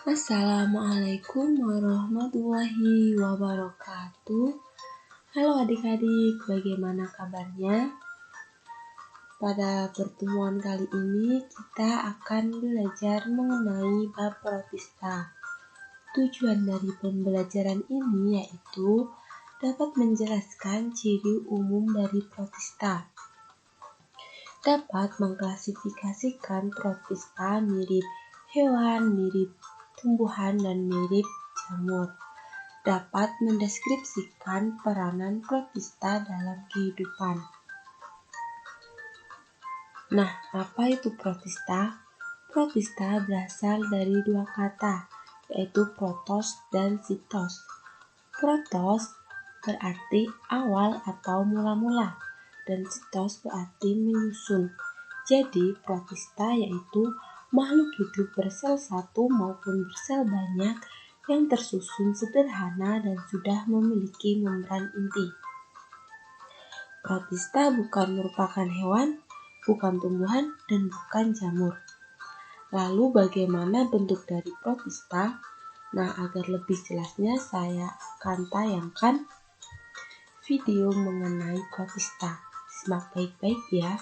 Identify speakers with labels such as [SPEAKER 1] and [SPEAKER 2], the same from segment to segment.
[SPEAKER 1] Assalamualaikum warahmatullahi wabarakatuh. Halo adik-adik, bagaimana kabarnya? Pada pertemuan kali ini kita akan belajar mengenai bab protista. Tujuan dari pembelajaran ini yaitu dapat menjelaskan ciri umum dari protista. Dapat mengklasifikasikan protista mirip hewan, mirip tumbuhan, dan mirip jamur. Dapat mendeskripsikan peranan protista dalam kehidupan. Nah, apa itu protista? Protista berasal dari dua kata, yaitu protos dan sitos. Protos berarti awal atau mula-mula, dan sitos berarti menyusun. Jadi, protista yaitu makhluk hidup bersel satu maupun bersel banyak yang tersusun sederhana dan sudah memiliki membran inti. Protista bukan merupakan hewan, bukan tumbuhan, dan bukan jamur. Lalu bagaimana bentuk dari protista? Nah, agar lebih jelasnya saya akan tayangkan video mengenai protista. Simak baik-baik ya.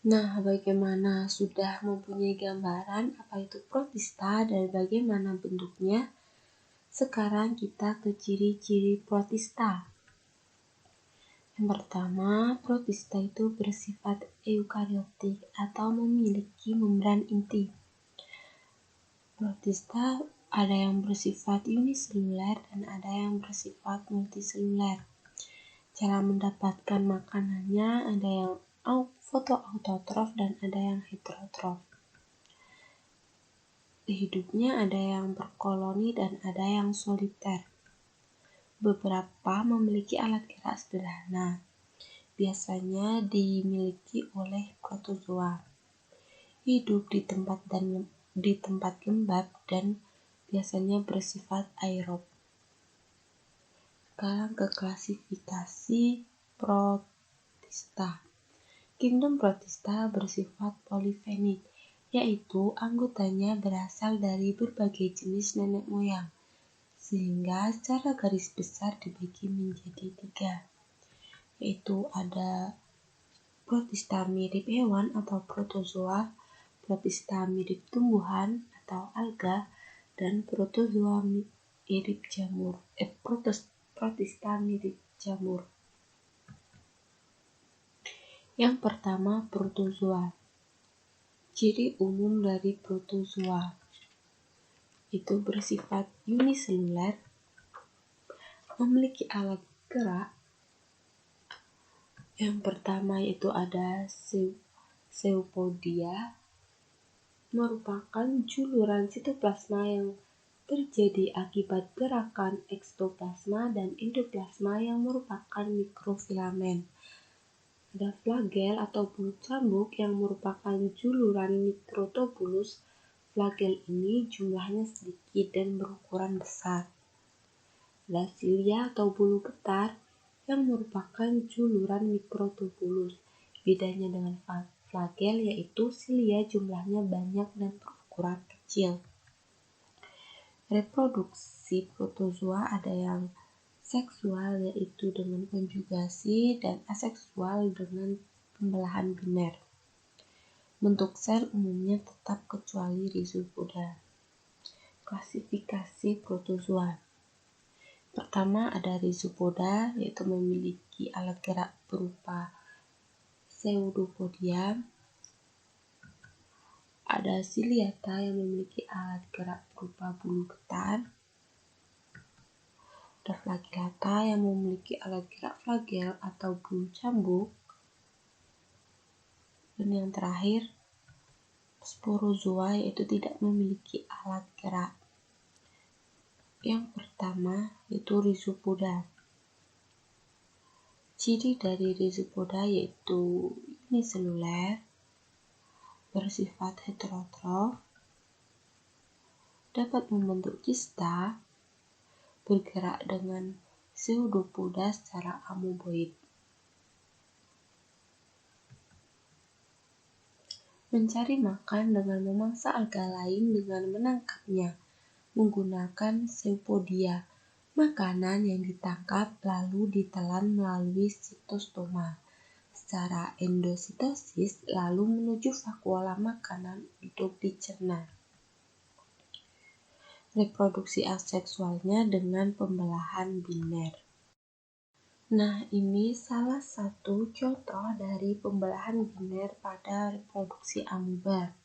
[SPEAKER 1] Nah, bagaimana sudah mempunyai gambaran apa itu protista dan bagaimana bentuknya? Sekarang kita ke ciri-ciri protista. Yang pertama, protista itu bersifat eukariotik atau memiliki membran inti. Protista ada yang bersifat uniseluler dan ada yang bersifat multiseluler. Cara mendapatkan makanannya ada yang fotoautotrof dan ada yang heterotrof. Hidupnya ada yang berkoloni dan ada yang soliter. Beberapa memiliki alat gerak sederhana, biasanya dimiliki oleh protozoa. Hidup di tempat lembab dan biasanya bersifat aerob. Sekarang ke klasifikasi Protista. Kingdom Protista bersifat poligenik, yaitu anggotanya berasal dari berbagai jenis nenek moyang, sehingga secara garis besar dibagi menjadi 3, yaitu ada Protista mirip hewan atau protozoa, Protista mirip tumbuhan atau alga, dan protozoa mirip jamur. Protista mirip jamur. Yang pertama, protozoa. Ciri umum dari protozoa itu bersifat uniseluler, memiliki alat gerak. Yang pertama itu ada zoopodia, merupakan juluran sitoplasma yang terjadi akibat gerakan ekstoplasma dan endoplasma yang merupakan mikrofilamen. Ada flagel atau bulu cambuk yang merupakan juluran mikrotubulus. Flagel ini jumlahnya sedikit dan berukuran besar. Ada silia atau bulu getar yang merupakan juluran mikrotubulus. Bedanya dengan flagel yaitu silia jumlahnya banyak dan berukuran kecil. Reproduksi protozoa ada yang seksual yaitu dengan konjugasi dan aseksual dengan pembelahan biner. Bentuk sel umumnya tetap kecuali rhizopoda. Klasifikasi protozoa. Pertama ada rhizopoda, yaitu memiliki alat gerak berupa pseudopodia. Ada ciliata yang memiliki alat gerak berupa bulu getar. Ada flagellata yang memiliki alat gerak flagel atau bulu cambuk. Dan yang terakhir, sporozoa, yaitu tidak memiliki alat gerak. Yang pertama yaitu rhizopoda. Ciri dari rhizopoda yaitu uniseluler, bersifat heterotrof, dapat membentuk kista, bergerak dengan pseudopoda secara amoeboid. Mencari makan dengan memangsa alga lain dengan menangkapnya menggunakan zoopodia. Makanan yang ditangkap lalu ditelan melalui sitostoma secara endositosis lalu menuju vakuola makanan untuk dicerna. Reproduksi aseksualnya dengan pembelahan biner. Nah, ini salah satu contoh dari pembelahan biner pada reproduksi amoeba.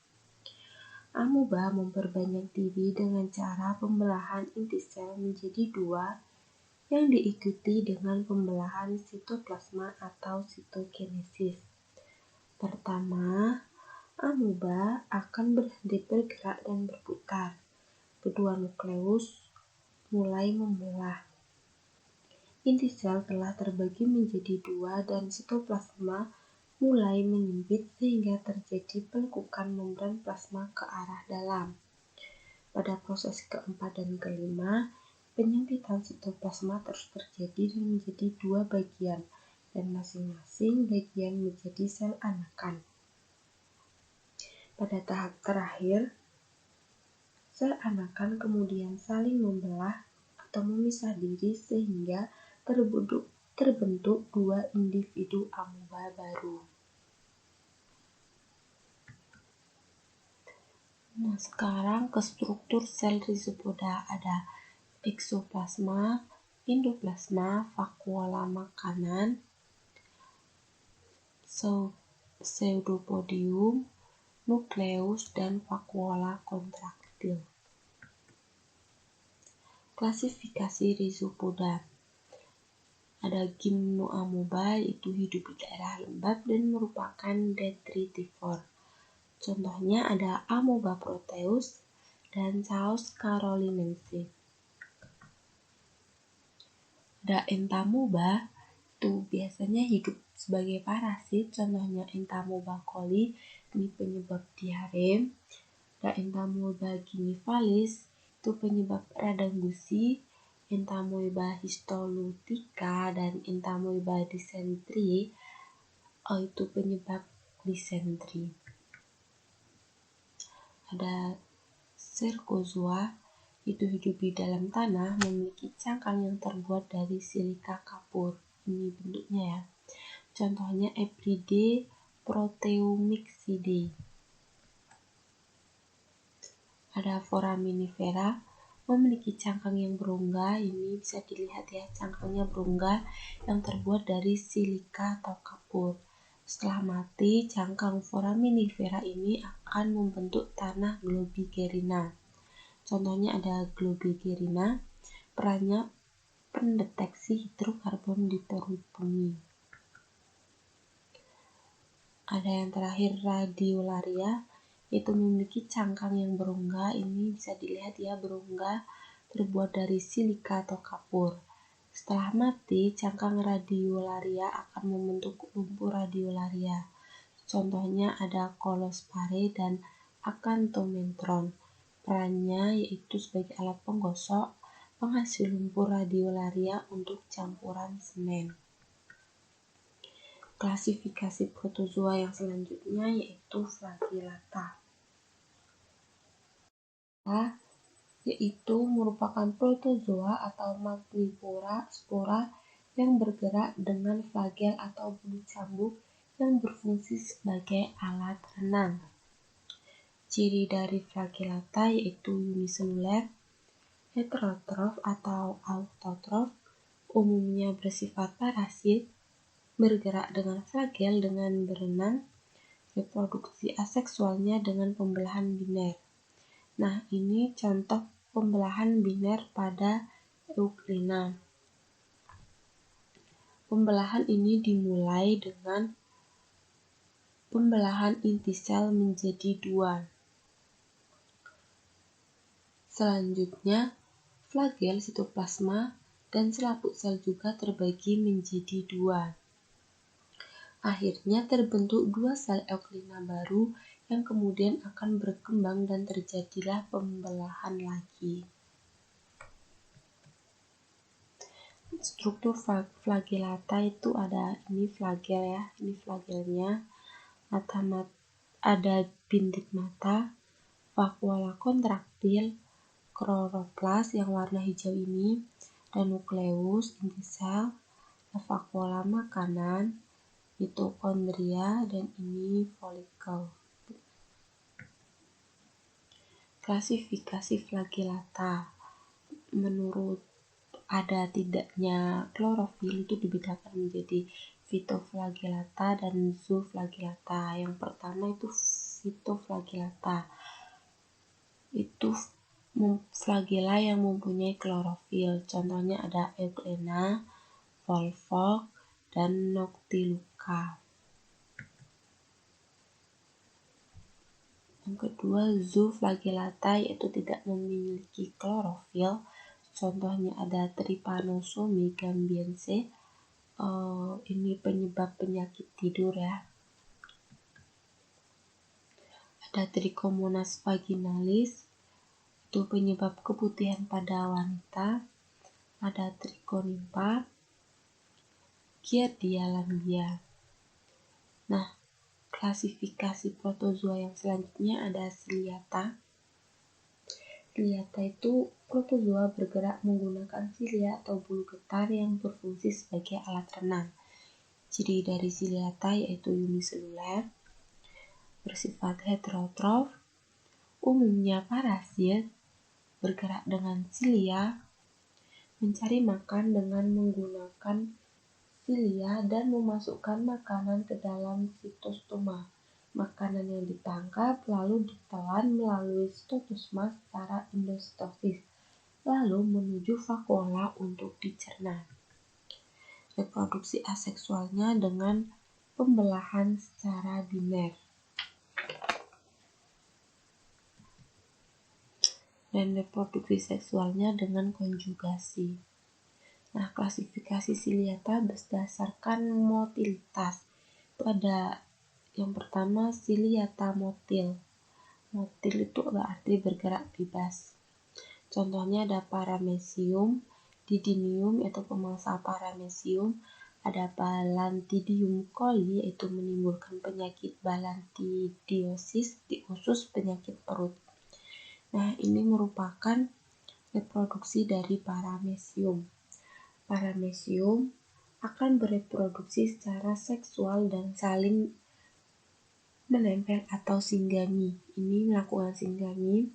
[SPEAKER 1] Amoeba memperbanyak diri dengan cara pembelahan inti sel menjadi 2 yang diikuti dengan pembelahan sitoplasma atau sitokinesis. Pertama, amoeba akan berhenti bergerak dan berputar. Kedua nukleus mulai membelah. Inti sel telah terbagi menjadi 2 dan sitoplasma mulai menyempit sehingga terjadi pelekukan membran plasma ke arah dalam. Pada proses keempat dan kelima, penyempitan sitoplasma terus terjadi dan menjadi 2 bagian, dan masing-masing bagian menjadi sel anakan. Pada tahap terakhir, sel anakan kemudian saling membelah atau memisah diri sehingga terbentuk 2 individu amoeba baru. Nah, sekarang ke struktur sel rhizopoda ada eksoplasma, endoplasma, vakuola makanan, pseudopodium, nukleus, dan vakuola kontraktil. Klasifikasi rhizopoda. Ada gymnoamoeba, yaitu hidup di daerah lembab dan merupakan detritivor. Contohnya ada Amoeba proteus dan Chaos carolinensis. Ada entamoeba itu biasanya hidup sebagai parasit, contohnya entamoeba coli, ini penyebab diare. Ada entamoeba ginivalis, itu penyebab radang gusi, entamoeba histolutica dan entamoeba disentri, itu penyebab disentri. Ada cercozoa, itu hidup di dalam tanah, memiliki cangkang yang terbuat dari silika kapur. Ini bentuknya ya. Contohnya Ebridae proteomyxidae. Ada foraminifera, memiliki cangkang yang berongga. Ini bisa dilihat ya, cangkangnya berongga yang terbuat dari silika atau kapur. Setelah mati, cangkang foraminifera ini akan membentuk tanah globigerina. Contohnya ada globigerina, perannya pendeteksi hidrokarbon di perut bumi. Ada yang terakhir radiolaria, yaitu memiliki cangkang yang berongga. Ini bisa dilihat ya, berongga terbuat dari silika atau kapur. Setelah mati, cangkang radiolaria akan membentuk lumpur radiolaria. Contohnya ada Colospare dan Acanthomentron. Perannya yaitu sebagai alat penggosok, penghasil lumpur radiolaria untuk campuran semen. Klasifikasi protozoa yang selanjutnya yaitu flagellata. Yaitu merupakan protozoa atau spora yang bergerak dengan flagel atau bulu cambuk yang berfungsi sebagai alat renang. Ciri dari flagellata yaitu uniseluler, heterotrof atau autotrof, umumnya bersifat parasit, bergerak dengan flagel dengan berenang, reproduksi aseksualnya dengan pembelahan biner. Nah, ini contoh pembelahan biner pada Euglena. Pembelahan ini dimulai dengan pembelahan inti sel menjadi 2. Selanjutnya, flagel sitoplasma dan selaput sel juga terbagi menjadi 2. Akhirnya terbentuk 2 sel Euglena baru yang kemudian akan berkembang dan terjadilah pembelahan lagi. Struktur flagellata itu ada ini flagel ya, ini flagelnya. Ada bintik mata, vakuola kontraktil, kloroplas yang warna hijau ini, dan nukleus inti sel, vakuola makanan, mitokondria, dan ini folikel. Klasifikasi flagellata. Menurut ada tidaknya klorofil itu dibedakan menjadi fitoflagellata dan zooflagellata. Yang pertama itu fitoflagellata. Itu flagella yang mempunyai klorofil. Contohnya ada Euglena, Volvox, dan Noctiluca. Yang kedua, zooflagellata yaitu tidak memiliki klorofil. Contohnya ada Trypanosome gambiense. Ini penyebab penyakit tidur ya. Ada Trichomonas vaginalis, itu penyebab keputihan pada wanita. Ada Trichonympha, Giardia lambia. Nah, klasifikasi protozoa yang selanjutnya ada Ciliata. Ciliata itu protozoa bergerak menggunakan silia atau bulu getar yang berfungsi sebagai alat renang. Ciri dari Ciliata yaitu uniseluler, bersifat heterotrof, umumnya parasit, bergerak dengan silia, mencari makan dengan menggunakan silia dan memasukkan makanan ke dalam sitostoma. Makanan yang ditangkap lalu ditelan melalui sitoplasma secara endositosis, lalu menuju vakuola untuk dicerna. Reproduksi aseksualnya dengan pembelahan secara biner. Dan reproduksi seksualnya dengan konjugasi. Nah, klasifikasi Ciliata berdasarkan motilitas. Itu ada yang pertama Ciliata motil. Motil itu berarti bergerak bebas. Contohnya ada Paramecium, Didinium yaitu pemangsa Paramecium, ada Balantidium coli yaitu menimbulkan penyakit balantidiosis di usus penyakit perut. Nah, ini merupakan reproduksi dari Paramecium. Paramecium akan bereproduksi secara seksual dan saling menempel atau singgami. Ini melakukan singgami.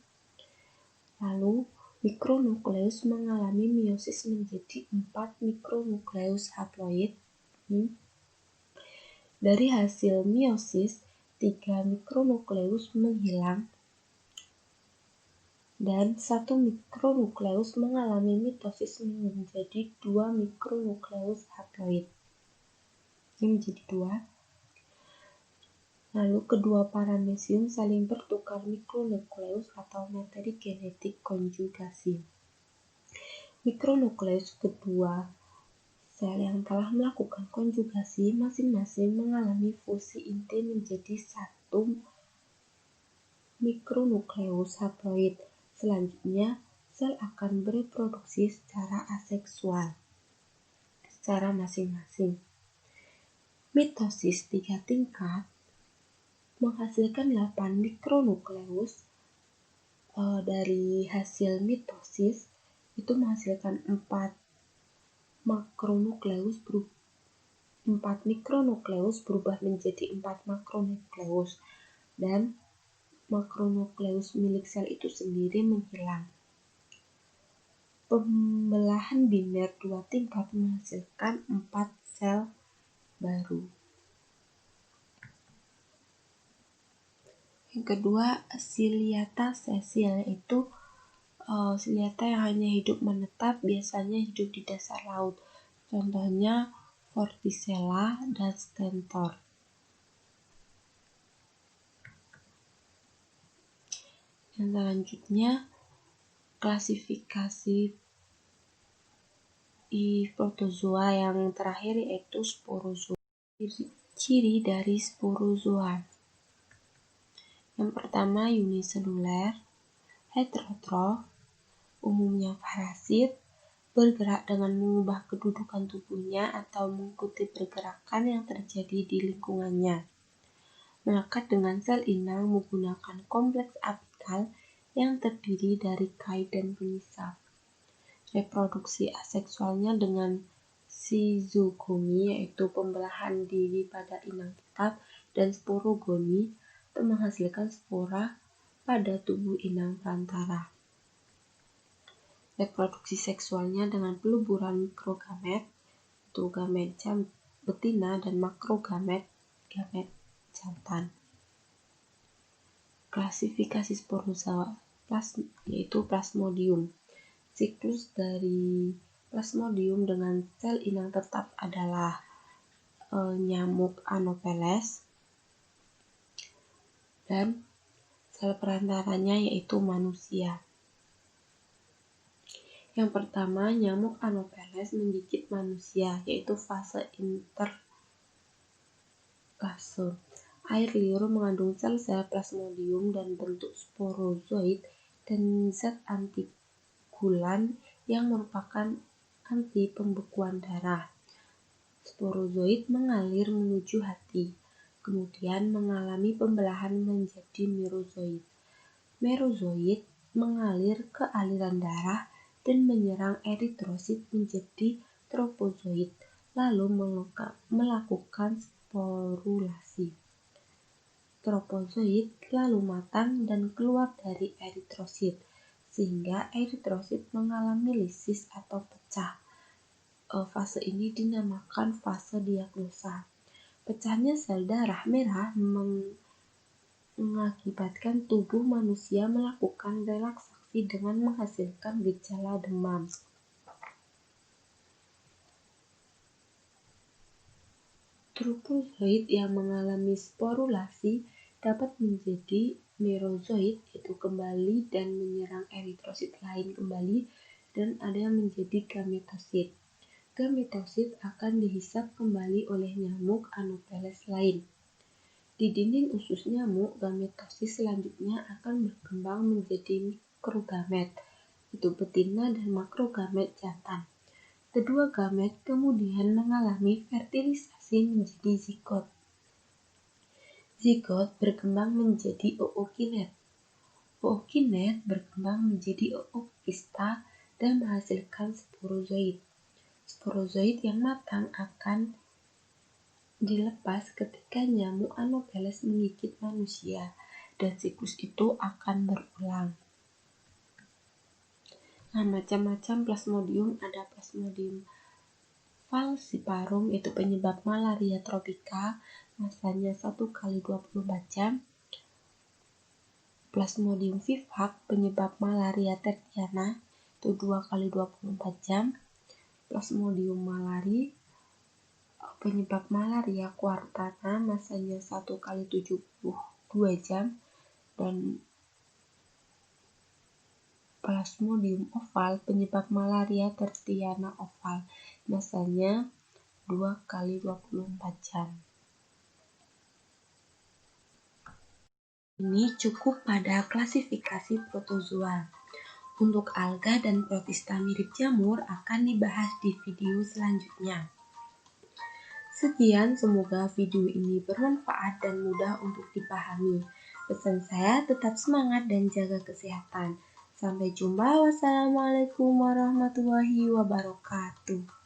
[SPEAKER 1] Lalu mikronukleus mengalami meiosis menjadi 4 mikronukleus haploid. Dari hasil meiosis, 3 mikronukleus menghilang dan 1 mikronukleus mengalami mitosis menjadi 2 mikronukleus haploid. Ini menjadi 2. Lalu kedua paramecium saling bertukar mikronukleus atau materi genetik konjugasi. Mikronukleus kedua sel yang telah melakukan konjugasi masing-masing mengalami fusi inti menjadi 1 mikronukleus haploid. Selanjutnya, sel akan bereproduksi secara aseksual secara masing-masing. Mitosis 3 tingkat menghasilkan 8 mikronukleus. Dari hasil mitosis itu menghasilkan 4 mikronukleus berubah menjadi 4 makronukleus dan makronukleus milik sel itu sendiri menghilang. Pembelahan biner 2 tingkat menghasilkan 4 sel baru. Yang kedua, Ciliata sesil, yaitu Ciliata yang hanya hidup menetap, biasanya hidup di dasar laut. Contohnya Vorticella dan Stentor. Yang selanjutnya, klasifikasi protozoa yang terakhir yaitu sporozoa. Ciri dari sporozoa. Yang pertama uniseluler, heterotrof, umumnya parasit, bergerak dengan mengubah kedudukan tubuhnya atau mengikuti pergerakan yang terjadi di lingkungannya. Melekat dengan sel inang menggunakan kompleks apikal yang terdiri dari kait dan penyisap. Reproduksi aseksualnya dengan schizogoni yaitu pembelahan diri pada inang tetap dan sporogoni untuk menghasilkan spora pada tubuh inang perantara. Reproduksi seksualnya dengan peluburan mikrogamet, yaitu gamet betina dan makrogamet, gamet jantan. Klasifikasi sporozoa yaitu Plasmodium. Siklus dari Plasmodium dengan sel inang tetap adalah nyamuk Anopheles dan sel perantaranya yaitu manusia. Yang pertama, nyamuk Anopheles menggigit manusia, yaitu fase interfase. Air liur mengandung sel-sel Plasmodium dan bentuk sporozoid dan zat antigulan yang merupakan anti pembekuan darah. Sporozoid mengalir menuju hati, kemudian mengalami pembelahan menjadi merozoid. Merozoid mengalir ke aliran darah dan menyerang eritrosit menjadi trofozoid, lalu melakukan sporulasi. Trofozoid lalu matang dan keluar dari eritrosit, sehingga eritrosit mengalami lisis atau pecah. Fase ini dinamakan fase diagnosa. Pecahnya sel darah merah mengakibatkan tubuh manusia melakukan relaksasi dengan menghasilkan gejala demam. Trofozoid yang mengalami sporulasi dapat menjadi merozoid, yaitu kembali dan menyerang eritrosit lain kembali, dan ada yang menjadi gametosit. gametosit akan dihisap kembali oleh nyamuk Anopheles lain. Di dinding usus nyamuk, gametosit selanjutnya akan berkembang menjadi mikrogamet, yaitu betina dan makrogamet jantan. Kedua gamet kemudian mengalami fertilisasi menjadi zigot. Zigot berkembang menjadi ookinet. Ookinet berkembang menjadi ookista dan menghasilkan sporozoid. Sporozoid yang matang akan dilepas ketika nyamuk Anopheles menggigit manusia, dan siklus itu akan berulang. Nah, macam-macam plasmodium ada Plasmodium falciparum, itu penyebab malaria tropika, masanya 1x24 jam. Plasmodium vivax, penyebab malaria tertiana, itu 2x24 jam. Plasmodium malari, penyebab malaria quartana, masanya 1x72 jam. Dan Plasmodium oval, penyebab malaria tertiana oval, masanya 2x24 jam. Ini cukup pada klasifikasi protozoa. Untuk alga dan protista mirip jamur akan dibahas di video selanjutnya. Sekian, semoga video ini bermanfaat dan mudah untuk dipahami. Pesan saya, tetap semangat dan jaga kesehatan. Sampai jumpa. Wassalamualaikum warahmatullahi wabarakatuh.